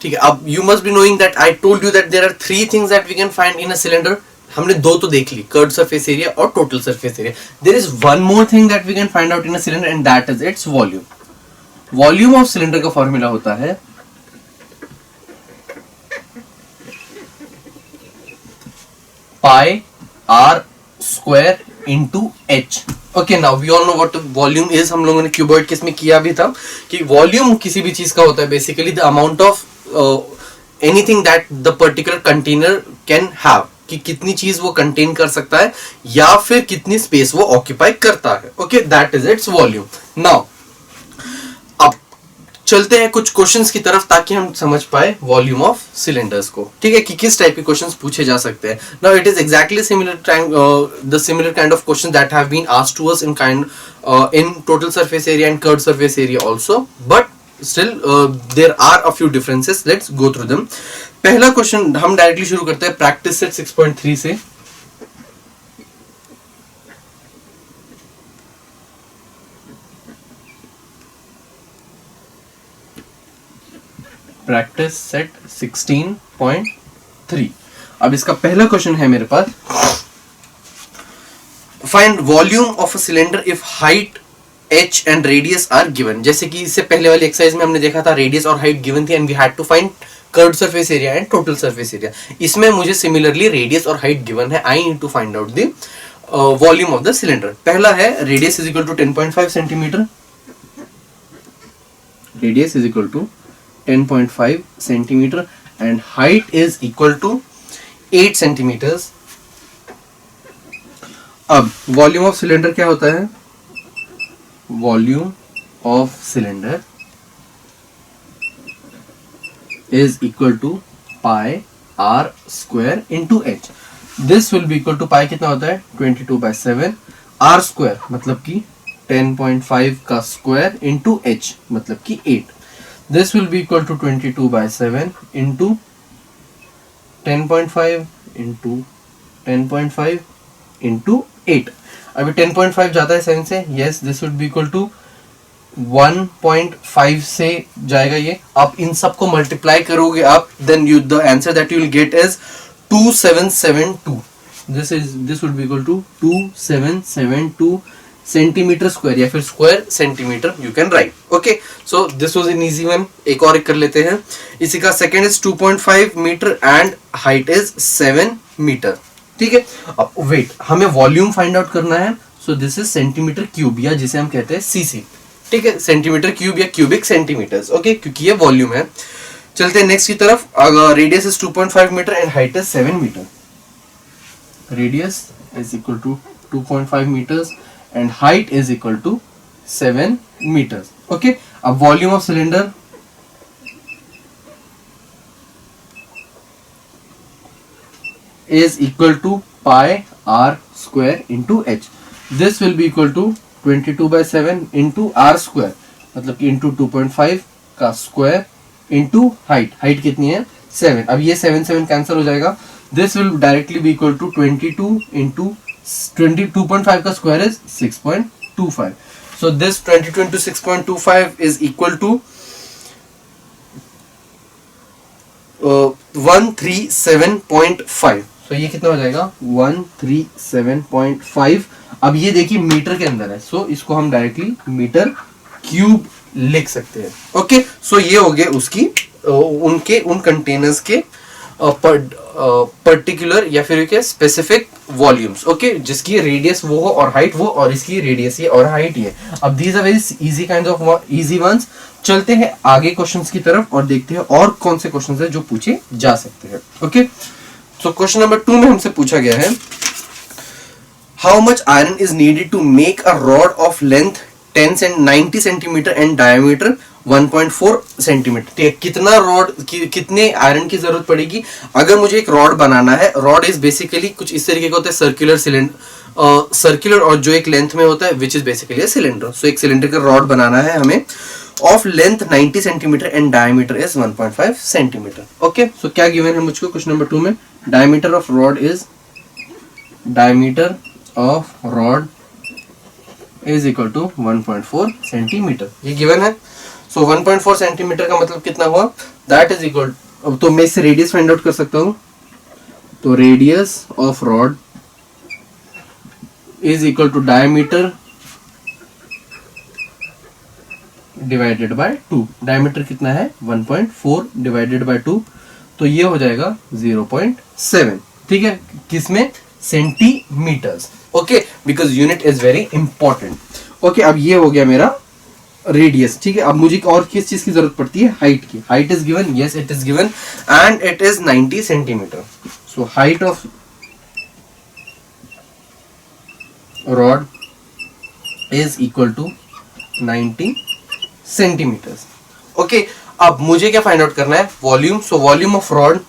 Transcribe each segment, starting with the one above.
ठीक है, अब you must be knowing that I told you that there are three things that we can find in a cylinder. हमने दो तो देख ली, कर्व्ड सरफेस एरिया और total surface area. There is one more thing that we can find out in a cylinder and that is its volume. Volume of cylinder का formula होता है pi are square into H. Okay, now we all know what volume is. हम लोगों ने cuboid case में किया भी था कि वॉल्यूम किसी भी चीज का होता है basically the amount of anything that the particular container can have, कि कितनी चीज वो कंटेन कर सकता है या फिर कितनी स्पेस वो ऑक्यूपाई करता है. Okay, that is its volume. Now अब चलते हैं कुछ क्वेश्चंस की तरफ ताकि हम समझ पाए वॉल्यूम ऑफ सिलेंडर्स को. ठीक है, कि किस टाइप के क्वेश्चंस पूछे जा सकते हैं. Now it is exactly similar the similar kind of questions that have been asked to us in total surface area and curved surface area also, but still there are a few differences. Let's go through them. पहला question हम directly शुरू करते हैं practice set 6.3 से. Practice set 16.3. अब इसका पहला question है मेरे पास, find volume of a cylinder if height h and radius R given. जैसे कि इससे पहले वाली एक्सरसाइज में हमने देखा था रेडियस और हाइट गिवन थी and we had to find curved surface area and total surface area. इसमें मुझे सिमिलरली रेडियस और हाइट गिवन है. I need to find out the volume of the cylinder. पहला है radius is equal to 10.5 centimeter. Radius is equal to 10.5 centimeter and height is equal to 8 centimeters. अब volume of cylinder क्या होता है? Volume of cylinder is equal to pi are square into H. This will be equal to pi कितना होता है 22/7, are square मतलब कि 10.5 का स्क्वायर इंटू एच मतलब कि 8. This will be equal to 22/7 into 10.5 into 10.5 into 8. अभी 10.5 जाता है 7 से, yes this would be equal to 1.5 से जाएगा ये. आप इन सब को मल्टीप्लाई करोगे आप, then you the answer that you will get is 2772. This would be equal to 2772 centimeter square या फिर square centimeter you can write. Okay, so this was an easy one. एक और कर लेते हैं. इसी का second is 2.5 metre and height is 7 meter. ठीक है, अब वेट, हमें वॉल्यूम फाइंड आउट करना है. So this is centimetre cube या जिसे हम कहते हैं सीसी. ठीक है, सेंटीमीटर क्यूब या क्यूबिक सेंटीमीटर्स. ओके, क्योंकि ये वॉल्यूम है. चलते हैं नेक्स्ट की तरफ. Radius is 2.5 metre and height is 7 metre. Radius is equal to 2.5 metres and height is equal to 7 metres. Okay, अब volume of cylinder is equal to pi r square into h. This will be equal to 22/7 into r square मतलब कि into 2.5 का square into height. height कितनी है 7. अब ये 7 cancel हो जाएगा. This will directly be equal to 22 into 22.5 का square is 6.25. So this 22 into 6.25 is equal to 137.5. तो ये कितना हो जाएगा 137.5. अब ये देखिए मीटर के अंदर है, सो इसको हम डायरेक्टली मीटर क्यूब लिख सकते हैं. ओके, सो ये हो गए उसकी उन कंटेनर्स के पर्टिकुलर या फिर क्या स्पेसिफिक वॉल्यूम्स. ओके, जिसकी रेडियस वो हो और हाइट वो, और इसकी रेडियस ये और हाइट ये. अब these are very easy kind of easy ones. चलते हैं आगे क्वेश्चंस की तरफ और देखते हैं और कौन से क्वेश्चंस हैं जो पूछे जा सकते हैं. ओके, सो क्वेश्चन नंबर 2 में हमसे पूछा गया है how much iron is needed to make a rod of length 90 centimetre and diameter 1.4 centimeter. कितना रॉड कितने आयरन की जरूरत पड़ेगी अगर मुझे एक रॉड बनाना है. रॉड इज बेसिकली कुछ इस तरीके का होता है, सर्कुलर सिलेंडर, सर्कुलर और जो एक लेंथ में होता है which is basically a cylinder. So एक सिलेंडर का रॉड बनाना है हमें of length 90 centimetre and diameter is 1.5 centimetre. Okay, so क्या गिवन है मुझको क्वेश्चन नंबर 2 में? Diameter of rod is equal to 1.4 centimetre. ये गिवन है. सो 1.4 सेंटीमीटर का मतलब कितना हुआ, दैट इज इक्वल, तो मैं इससे रेडियस फाइंड आउट कर सकता हूं, तो radius of rod is equal to diameter divided by 2। Diameter कितना है 1.4 डिवाइडेड बाय 2, तो ये हो जाएगा 0.7। ठीक है, किसमें, centimeters. Okay, because unit is very important. Okay, अब ये हो गया मेरा रेडियस। ठीक है, अब मुझे और किस चीज की जरूरत पड़ती है, हाइट की। Height is given, yes it is given, and it is 90 centimeter. So height of rod is equal to 90 centimeters. Okay, अब मुझे क्या फाइंड आउट करना है, volume. So volume of rod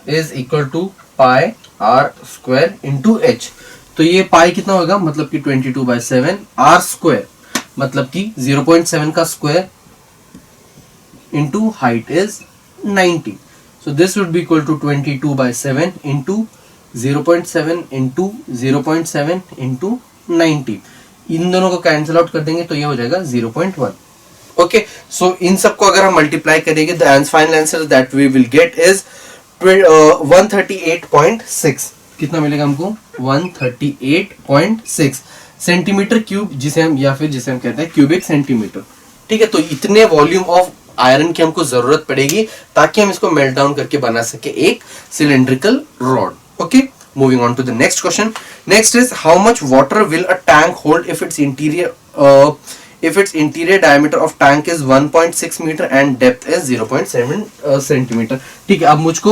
is equal to pi are square into H. तो ये पाई कितना होगा, मतलब कि 22/7, आर स्क्वायर मतलब कि 0.7 का square into height is 90। So this would be equal to 22/7 into 0.7 into 0.7 into 90। इन दोनों को कैंसिल आउट कर देंगे तो ये हो जाएगा 0.1। ओके, सो इन सबको अगर हम मल्टीप्लाई करेंगे, the final answer that we will get is 138.6। कितना मिलेगा हमको, 138.6 सेंटीमीटर क्यूब, जिसे हम, या फिर जिसे हम कहते हैं क्यूबिक सेंटीमीटर। ठीक है, तो इतने वॉल्यूम ऑफ आयरन की हमको जरूरत पड़ेगी ताकि हम इसको मेल्ट डाउन करके बना सके एक cylindrical rod. Okay, moving on to the next question. Next is, how much water will a tank hold if its interior diameter of tank is 1.6 meter and depth is 0.7 centimeter. ठीक है, अब मुझको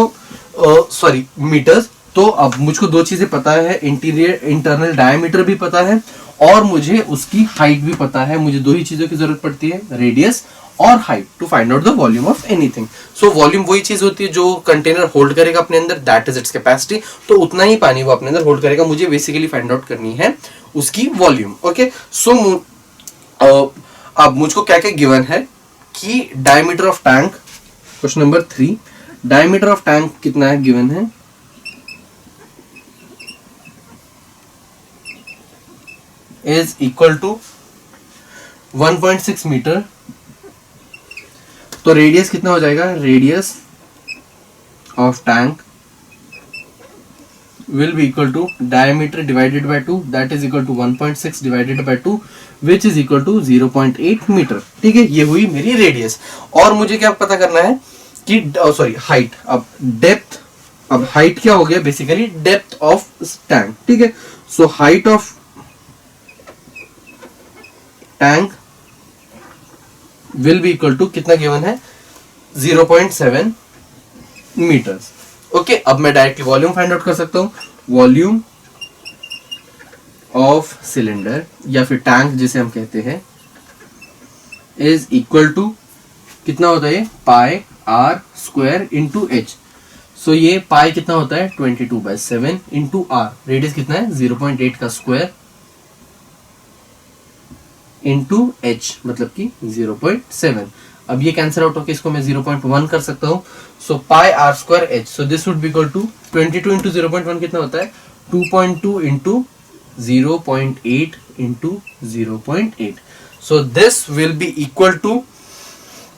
sorry metres, तो अब मुझको दो चीजें पता है, इंटरनल डायमीटर भी पता है और मुझे उसकी हाइट भी पता है। मुझे दो ही चीजों की जरूरत पड़ती है, रेडियस और height, to find out the volume of anything. So volume वही चीज होती है जो कंटेनर होल्ड करेगा अपने अंदर, दैट इज इट्स कैपेसिटी। तो उतना ही पानी वो अपने अंदर होल्ड करेगा। मुझे बेसिकली फाइंड आउट करनी है उसकी वॉल्यूम। ओके, सो अब मुझको क्या क्या गिवन है कि diameter of tank, question number 3, diameter of tank कितना है गिवन है, इज इक्वल टू 1.6 मीटर। तो रेडियस कितना हो जाएगा, radius of tank will be equal to diameter divided by 2, that is equal to 1.6 divided by 2, which is equal to 0.8 meter. ठीक है, ये हुई मेरी रेडियस। और मुझे क्या पता करना है कि सॉरी हाइट। अब डेप्थ, अब हाइट क्या हो गया, बेसिकली डेप्थ ऑफ टैंक। ठीक है, so height of tank will be equal to, कितना गिवन है, 0.7 मीटर्स। ओके, अब मैं डायरेक्टली वॉल्यूम फाइंड आउट कर सकता हूं। वॉल्यूम ऑफ सिलेंडर या फिर टैंक जिसे हम कहते हैं, इज इक्वल टू, कितना होता है, pi are square into H. सो ये पाई कितना होता है, 22/7 इंटू आर, रेडियस कितना है 0.8 का स्क्वायर इंटू एच मतलब कि 0.7। अब ये कैंसिल आउट होकर इसको मैं 0.1 कर सकता हूं। So pi are square H, so this would be equal to 22 into 0.1 कितना होता है, 2.2 into 0.8 into 0.8। So this will be equal to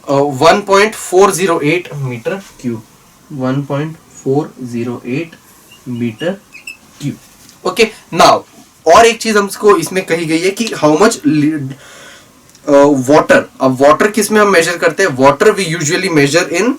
1.408 metre cube, 1.408 metre cube. Okay, now और एक चीज हमको इसमें कही गई है कि हाउ मच वाटर। अब वाटर किस में हम मेजर करते हैं, water we usually measure in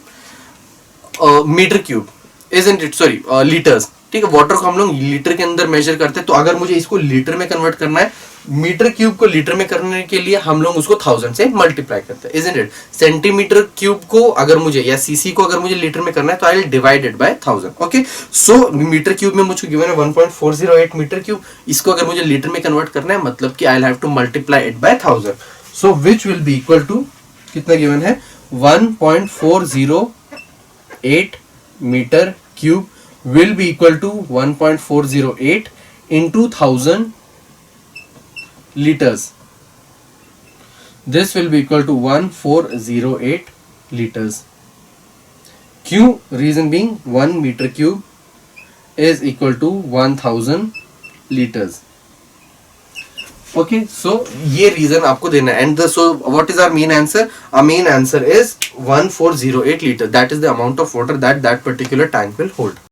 metre cube, isn't it, sorry litres. ठीक है, वाटर को हम लोग लीटर के अंदर मेजर करते हैं। तो अगर मुझे इसको लीटर में कन्वर्ट करना है, मीटर क्यूब को लीटर में करने के लिए हम लोग उसको 1000 से मल्टीप्लाई करते हैं, इजंट इट। सेंटीमीटर क्यूब को अगर मुझे, या सीसी को अगर मुझे लीटर में करना है तो I will divide it by 1000। Okay, so meter cube में मुझे गिवन है 1.408 मीटर क्यूब। इसको अगर मुझे लीटर में कन्वर्ट करना है मतलब कि I will have to multiply it by 1000। So which will be equal to, कितना गिवन है, 1.408 metre cube will be equal to 1.408 into 1000 liters. This will be equal to 1408 liters. Q, reason being 1 meter cube is equal to 1000 liters. Okay, so ये reason आपको देना है. And so what is our main answer? Our main answer is 1408 liter. That is the amount of water that that particular tank will hold.